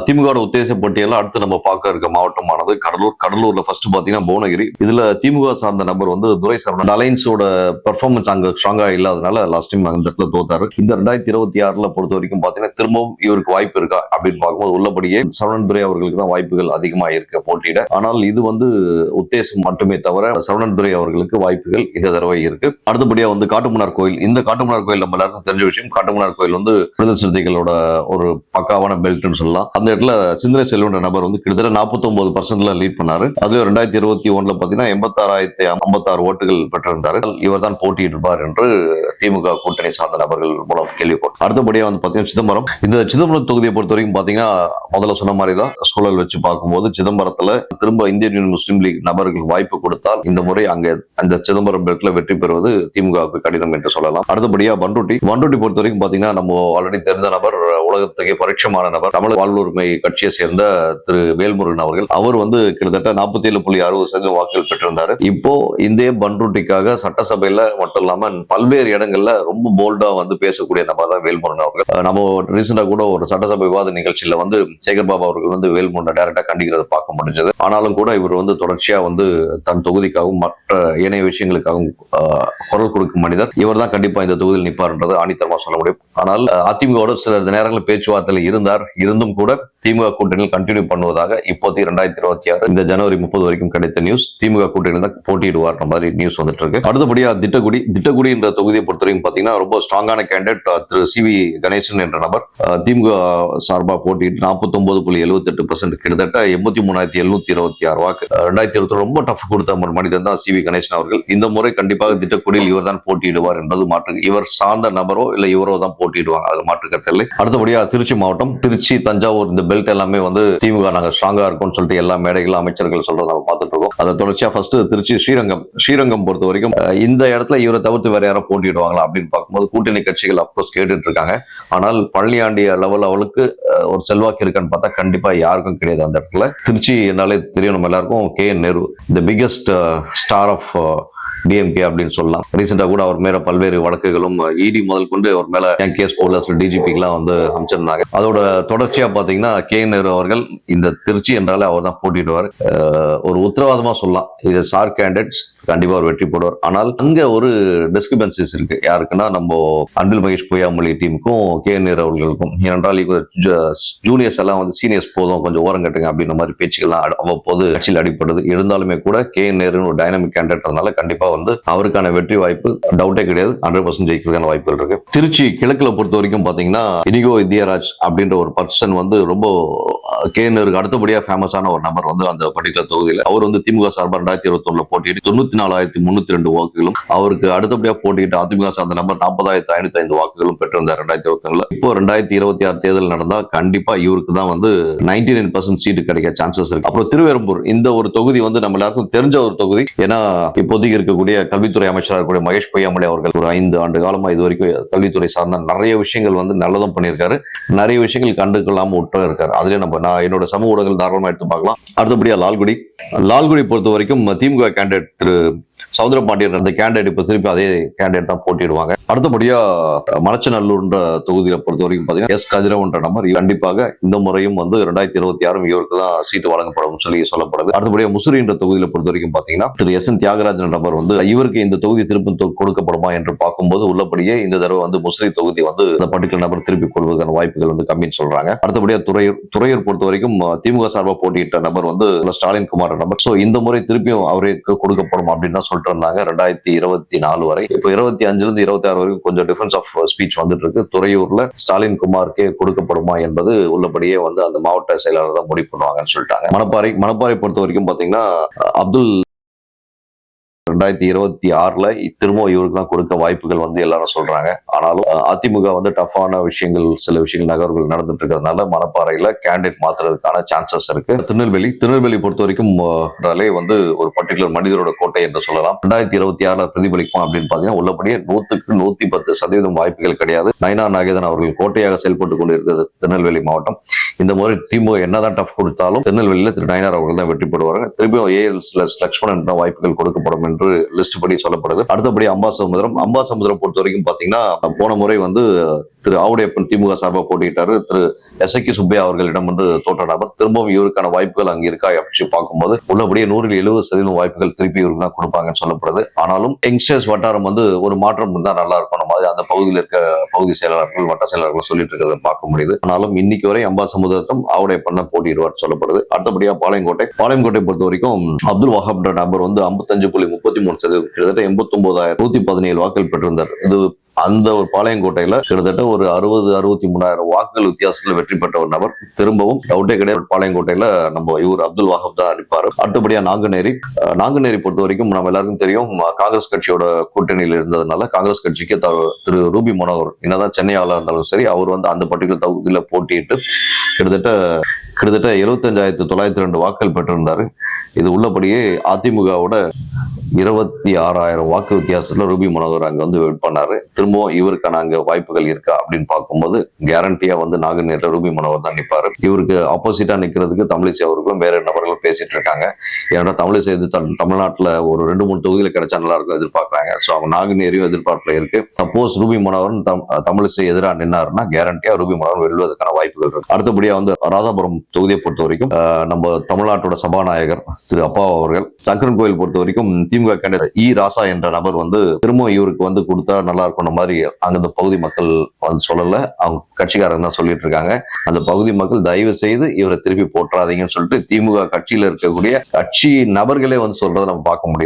திமுக உத்தேச பட்டியல அடுத்து நம்ம பார்க்க இருக்க மாவட்டமானது கடலூர். கடலூர்ல ஃபர்ஸ்ட் பாத்தீங்கன்னா புவனகிரி. இதுல திமுக சார்ந்த நபர் வந்து துரை சரவணன். அலைன்ஸோட பெர்ஃபார்மன்ஸ் அங்க ஸ்ட்ராங்கா இல்லாதனால லாஸ்ட் டைம் அந்த இடத்துல தோத்தாரு. இந்த 2026 பொறுத்த வரைக்கும் பாத்தீங்கன்னா திரும்பவும் இவருக்கு வாய்ப்பு இருக்கா அப்படின்னு பார்க்கும்போது உள்ளபடியே சரவணன் துரை அவர்களுக்கு தான் வாய்ப்புகள் அதிகமா இருக்கு போட்டியிட. ஆனால் இது வந்து உத்தேசம் மட்டுமே தவிர சரவணன் துரை அவர்களுக்கு வாய்ப்புகள் இந்த தடவை இருக்கு. அடுத்தபடியா வந்து காட்டுமன்னார் கோயில். இந்த காட்டுமன்னார் கோயில் நம்ம எல்லாருக்கும் தெரிஞ்ச விஷயம். காட்டுமன்னார் கோயில் வந்து விடுதலை சிறுத்தைகளோட ஒரு பக்காவான பெல்ட்னு சொல்லலாம். அந்த இடத்துல சிந்தனை செல்வன்ற நபர் வந்து கிட்டத்தட்ட 49% லீட் பண்ணாரு. அதுல 2021 பாத்தீங்கன்னா 86,056 ஓட்டுகள் பெற்றிருந்தாரு. இவர் தான் போட்டியிடுவார் என்று திமுக கூட்டணி சார்ந்த நபர்கள் மூலம் கேள்விப்பட்டோம். அடுத்தபடியா வந்து பாத்தீங்கன்னா சிதம்பரம். இந்த சிதம்பரம் தொகுதியை பொறுத்த வரைக்கும் பாத்தீங்கன்னா முதல்ல சொன்ன மாதிரி தான் சூழல் வச்சு பார்க்கும்போது சிதம்பரத்துல திரும்ப இந்தியன் யூனியன் முஸ்லீம் லீக் நபர்கள் வாய்ப்பு கொடுத்தால் இந்த முறை அங்க அந்த சிதம்பரம் பெல்ட்ல வெற்றி பெறுவது திமுகவுக்கு கடினம் என்று சொல்லலாம். அடுத்தபடியா பண்ருட்டி பொறுத்த வரைக்கும் பாத்தீங்கன்னா நம்ம ஆல்ரெடி தெரிந்த நபர், உலகத்துக்கே பரிட்சமான நபர், தமிழ் வாழ்வுரிமை கட்சியை சேர்ந்த திரு வேல்முருகன் அவர்கள். அவர் வந்து கிட்டத்தட்ட 47.60% வாக்குகள் பெற்றிருந்தாரு. இப்போ இந்த பண்ருட்டிக்காக சட்டசபையில மட்டும் இல்லாம பல்வேறு இடங்கள்ல ரொம்ப போல்டா வந்து பேசக்கூடிய நபர் தான் வேல்முருகன் அவர்கள். நம்ம ரீசெண்டா கூட ஒரு சட்டசபை விவாத நிகழ்ச்சியில வந்து சேகர் பாபா அவர்கள் வந்து வேல்முருகனை டைரக்டா கண்டிக்கிறத பார்க்க முடிஞ்சது. ஆனாலும் கூட இவர் வந்து தொடர்ச்சியா வந்து தன் தொகுதிக்காகவும் மற்ற ஏனைய விஷயங்களுக்காகவும் குரல் கொடுக்கும் மனிதர். இவர் தான் கண்டிப்பா இந்த தொகுதியில் நிற்பார்ன்றது ஆணித்தரமா சொல்ல முடியும். ஆனால் அதிமுக சில நேரங்களில் பேச்சுவார்த்தையில் இருந்தும் கூட திமுக கூட்டணியில் கண்டினியூ பண்ணுவதாக இப்போதைக்கு 2026 இந்த ஜனவரி 30 வரைக்கும் கிடைத்த நியூஸ். திமுக கூட்டணியில் தான் போட்டியிடுவார் மாதிரி நியூஸ் வந்துட்டு இருக்கு. அடுத்தபடியா திட்டக்குடி என்ற தொகுதியை பொறுத்தவரைக்கும் பாத்தீங்கன்னா ரொம்ப ஸ்ட்ராங்கான கேண்டிடேட் திரு சி.வி. கணேசன் என்ற நபர் திமுக சார்பா போட்டியிட்டு 49.78% கிட்டத்தட்ட 83,726 வாக்கு. 2020 ரொம்ப டஃப் கொடுத்த மனிதன் தான் சி.வி. கணேசன் அவர்கள். இந்த முறை கண்டிப்பாக திட்டக்குடியில் இவர் தான் போட்டியிடுவார் என்பது மாற்று. இவர் சார்ந்த நபரோ இல்ல இவரோ தான் போட்டியிடுவாங்க, அது மாற்று கருத்தில்லை. அடுத்தபடியா திருச்சி மாவட்டம். திருச்சி, தஞ்சாவூர் இந்த பெல்ட் எல்லாமே வந்து திமுக நாங்க ஸ்ட்ராங்கா இருக்கும்னு சொல்லிட்டு எல்லா மேடைகளும் அமைச்சர்கள் சொல்றதை நம்ம பார்த்துட்டு இருக்கோம். அதை தொடர்ச்சியா ஃபர்ஸ்ட் திருச்சி ஸ்ரீரங்கம் பொறுத்த வரைக்கும் இந்த இடத்துல இவரை தவிர்த்து வேற யாரும் போட்டிடுவாங்களா அப்படின்னு பார்க்கும்போது கூட்டணி கட்சிகள் அப்கோர்ஸ் கேட்டுட்டு இருக்காங்க. ஆனால் பழனியாண்டி லெவல் அவளுக்கு ஒரு செல்வாக்கு இருக்கான்னு பார்த்தா கண்டிப்பா யாருக்கும் கிடையாது அந்த இடத்துல. திருச்சி என்னாலே தெரியும் நம்ம எல்லாருக்கும் K N. Nehru, the biggest star of DMK அப்படின்னு சொல்லலாம். ரீசெண்டா கூட அவர் மேல பல்வேறு வழக்குகளும் இடி முதல் கொண்டு அவர் மேல கேஸ் போல டிஜிபிக்கு எல்லாம் வந்து அமைச்சிருந்தாங்க. அதோட தொடர்ச்சியா பாத்தீங்கன்னா கே.என். நேரு அவர்கள் இந்த திருச்சி என்றாலே அவர் தான் போட்டிடுவார். ஒரு உத்தரவாதமா சொல்லலாம் இது சார் கேண்டிடேட் கண்டிப்பா அவர் வெற்றி போடுவார். ஆனால் அங்க ஒரு டிஸ்கிரிபன்சிஸ் இருக்கு. யாருக்குன்னா நம்ம அன்பில் மகேஷ் பொய்யாமொழி டீமுக்கும் கே.என். நேரு அவர்களுக்கும். ஏனென்றால் ஜூனியர்ஸ் எல்லாம் வந்து சீனியர்ஸ் போதும் கொஞ்சம் ஓரம் கட்டுங்க அப்படின்ற மாதிரி பேச்சுக்கெல்லாம் அவ்வப்போது கட்சியில் அடிப்படுது. இருந்தாலுமே கூட கே.என். நேரு ஒரு டைனமிக் கேண்டிடேட்னால கண்டிப்பா வந்து அவருக்கான வெற்றி வாய்ப்பு டவுட்டே கிடையாது. 100% ஜெயிக்கிறதுக்கான வாய்ப்புகள் இருக்கு. திருச்சி கிழக்குல பொறுத்த வரைக்கும் பாத்தீங்கன்னா இனிகோ வித்யாராஜ் அப்படின்ற ஒரு பர்சன் வந்து ரொம்ப கே.என். நேருக்கு அடுத்தபடியா ஃபேமஸான ஒரு நபர் வந்து அந்த பர்டிகுலர் தொகுதியில். அவர் வந்து திமுக சார்பா 2021 போட்டியிட்டு 94,302 வாக்குகளும், அவருக்கு அடுத்தபடியா போட்டியிட்டு அதிமுக சார்ந்த நபர் 40,505 வாக்குகளும் பெற்றிருந்தார் 2021. இப்போ 2026 தேர்தல் நடந்தா கண்டிப்பா இவருக்கு தான் வந்து 99% சீட்டு கிடைக்க சான்சஸ் இருக்கு. அப்புறம் திருவேரம்பூர் இந்த ஒரு தொகுதி வந்து நம்ம எல்லாருக்கும் தெரிஞ்ச ஒரு தொகுதி. ஏன்னா இப்போதைக்கு இருக்கக்கூடிய கல்வித்துறை அமைச்சராக இருக்கக்கூடிய மகேஷ் பொய்யாமொழி அவர்கள் ஒரு 5 ஆண்டு காலமா இது வரைக்கும் கல்வித்துறை சார்ந்த நிறைய விஷயங்கள் வந்து நல்லதும் பண்ணியிருக்காரு, நிறைய விஷயங்கள் கண்டுக்கொள்ளாம விட்டு இருக்காரு. அதுல நான் என்னோட சமூக ஊடகங்கள் தாராளமா எடுத்து பார்க்கலாம். அடுத்தபடியா லால்குடி பொறுத்த வரைக்கும் திமுக கேண்டிடேட் திரு சௌந்தரபாண்டியன் அந்த கேண்டிடேட் இப்ப திருப்பி அதே கேண்டிடேட் தான் போட்டிடுவாங்க. அடுத்தபடியா மணச்சநல்லூர்ன்ற தொகுதியில பொறுத்த வரைக்கும் பாத்தீங்கன்னா எஸ். கதிரவன்ற நபர் கண்டிப்பாக இந்த முறையும் வந்து 2026 இவருக்கு தான் சீட்டு வழங்கப்படும் சொல்லி சொல்லப்படுது. அடுத்தபடியா முசிறின்ற தொகுதியில பொறுத்த வரைக்கும் பாத்தீங்கன்னா திரு எஸ். என். தியாகராஜன் நபர் வந்து இவருக்கு இந்த தொகுதி திருப்பி கொடுக்கப்படுமா என்று பார்க்கும்போது உள்ளபடியே இந்த தடவை வந்து முசிறி தொகுதி வந்து இந்த பர்டிகுலர் நபர் திருப்பி கொள்வதற்கான வாய்ப்புகள் வந்து கம்மின்னு சொல்றாங்க. அடுத்தபடியா துறையூர் பொறுத்த வரைக்கும் திமுக சார்பா போட்டியிட்ட நபர் வந்து ஸ்டாலின் குமார் நபர். சோ இந்த முறை திருப்பியும் அவருக்கு கொடுக்கப்படும் அப்படின்னு தான் சொல்லிட்டு இருந்தாங்க 2024 வரை. இப்போ 25 இருந்து 26 வரைக்கும் கொஞ்சம் டிஃபரன்ஸ் ஆஃப் ஸ்பீச் வந்துட்டு இருக்கு. துறையூர்ல ஸ்டாலின் குமாருக்கே கொடுக்கப்படுமா என்பது உள்ளபடியே வந்து அந்த மாவட்ட செயலாளர் தான் முடிவு பண்ணுவாங்கன்னு சொல்லிட்டாங்க. மணப்பாறை பொறுத்த வரைக்கும் பாத்தீங்கன்னா அப்துல் 2026 திரும்ப இவருக்கு தான் கொடுக்க வாய்ப்புகள் வந்து எல்லாரும் சொல்றாங்க. ஆனாலும் அதிமுக வந்து டஃப்பான சில விஷயங்கள் நகர்வுகள் நடந்துட்டு இருக்கிறதுனால மணப்பாறையில கேண்டிடேட் மாத்துறதுக்கான சான்சஸ் இருக்கு. திருநெல்வேலி பொறுத்த வரைக்கும் வந்து ஒரு பர்டிகுலர் மனிதரோட கோட்டை என்று சொல்லலாம். 2026 பிரதிபலிக்கும் அப்படின்னு பாத்தீங்கன்னா உள்ளபடியே 100% வாய்ப்புகள் கிடையாது. நயினார் நாகேந்திரன் அவர்கள் கோட்டையாக செயல்பட்டு கொண்டிருக்கிறது திருநெல்வேலி மாவட்டம். இந்த முறை திமுக என்னதான் டஃப் கொடுத்தாலும் திருநெல்வேலியில திரு நயினார் அவர்கள் தான் வெற்றி பெறுவாங்க. திரும்பியும் ஏஎல் லட்சுமணன் தான் வாய்ப்புகள் கொடுக்கப்படும் என்று லிஸ்ட் படி சொல்லப்படுது. அடுத்தபடி அம்பாசமுத்திரம் பொறுத்த வரைக்கும் பாத்தீங்கன்னா போன முறை வந்து திரு ஆவுடையப்பன் திமுக சார்பாக போட்டியிட்டாரு. திரு எஸ்ஐகி சுப்பையா அவர்களிடம் வந்து தோற்ற நபர். திரும்பவும் இவருக்கான வாய்ப்புகள் அங்க இருக்கா அப்படின்னு பார்க்கும்போது உள்ளபடியே 170% வாய்ப்புகள் திருப்பி இவருக்கு தான் கொடுப்பாங்கன்னு சொல்லப்படுது. ஆனாலும் யங்ஸ்டர்ஸ் வட்டாரம் வந்து ஒரு மாற்றம் இருந்தா நல்லா இருக்கும் மாதிரி அந்த பகுதியில் இருக்க பகுதி செயலாளர்கள் வட்ட செயலாளர்கள் சொல்லிட்டு இருக்கிறத பார்க்க முடியுது. ஆனாலும் இன்னைக்கு வரை அம்பாசமுத்திரம் ஆவுடையப்பன் தான் போட்டியிடுவார் சொல்லப்படுது. அடுத்தபடியா பாளையங்கோட்டை பொறுத்த வரைக்கும் அப்துல் வஹாப் நபர் வந்து 55.33% கிட்டத்தட்ட 89,117 வாக்குகள் பெற்றிருந்தார். இது அந்த ஒரு பாளையங்கோட்டையில கிட்டத்தட்ட ஒரு 63,000 வாக்குகள் வித்தியாசத்துல வெற்றி பெற்ற ஒரு நபர். திரும்பவும் டவுட்டே கிடையாது, பாளையங்கோட்டையில நம்ம இவர் அப்துல் வஹாப் தான் அடிப்பாரு. அடுத்தபடியா நாங்குநேரி பொறுத்த வரைக்கும் நம்ம எல்லாருக்கும் தெரியும், காங்கிரஸ் கட்சியோட கூட்டணியில் இருந்ததுனால காங்கிரஸ் கட்சிக்கு திரு ரூபி மனோகர் என்னதான் சென்னை ஆளா இருந்தாலும் சரி, அவர் வந்து அந்த பர்டிகுலர் தொகுதியில போட்டியிட்டு கிட்டத்தட்ட 75,902 வாக்குகள் பெற்றிருந்தாரு. இது உள்ளபடியே அதிமுகவோட 26,000 வாக்கு வித்தியாசத்துல ரூபி மனோகர் அங்க வந்து வெயிட் பண்ணாரு. திரும்பவும் இவருக்கான அங்க வாய்ப்புகள் இருக்கா அப்படின்னு பார்க்கும்போது கேரண்டியா வந்து நாங்குநேரில ரூபி மனோகர் தான் நிற்பாரு. இவருக்கு ஆப்போசிட்டா நிக்கிறதுக்கு தமிழிசை அவர்களும் வேற நபர்கள் பேசிட்டு இருக்காங்க. ஏன்னா தமிழிசை தமிழ்நாட்டுல ஒரு 2-3 தொகுதியில கிடைச்சா நல்லா இருக்கும் எதிர்பார்க்கறாங்க. ஸோ அவங்க நாங்குநேரியும் எதிர்பார்ப்புல இருக்கு. சப்போஸ் ரூபி மனோகரன் தமிழிசை எதிராக நின்னாருன்னா கேரண்டியா ரூபி மனோகர் வெல்வதற்கான வாய்ப்புகள் இருக்கு. அடுத்தபடியா வந்து ராதாபுரம் தொகுதியை பொறுத்த வரைக்கும் நம்ம தமிழ்நாட்டோட சபாநாயகர் திரு அப்பா அவர்கள், சங்கரன் கோயில் பொறுத்த வரைக்கும் திமுக கேண்டிடேட் ராசா என்ற நபர் வந்து திரும்ப இவருக்கு வந்து கொடுத்தா நல்லா இருக்கும் மாதிரி அங்க பகுதி மக்கள் வந்து சொல்லல, அவங்க கட்சிக்காரங்க தான் சொல்லிட்டு இருக்காங்க. அந்த பகுதி மக்கள் தயவு செய்து இவரை திருப்பி போட்டுறாதீங்கன்னு சொல்லிட்டு திமுக கட்சியில இருக்கக்கூடிய கட்சி நபர்களே வந்து சொல்றதை நம்ம பார்க்க முடியுது.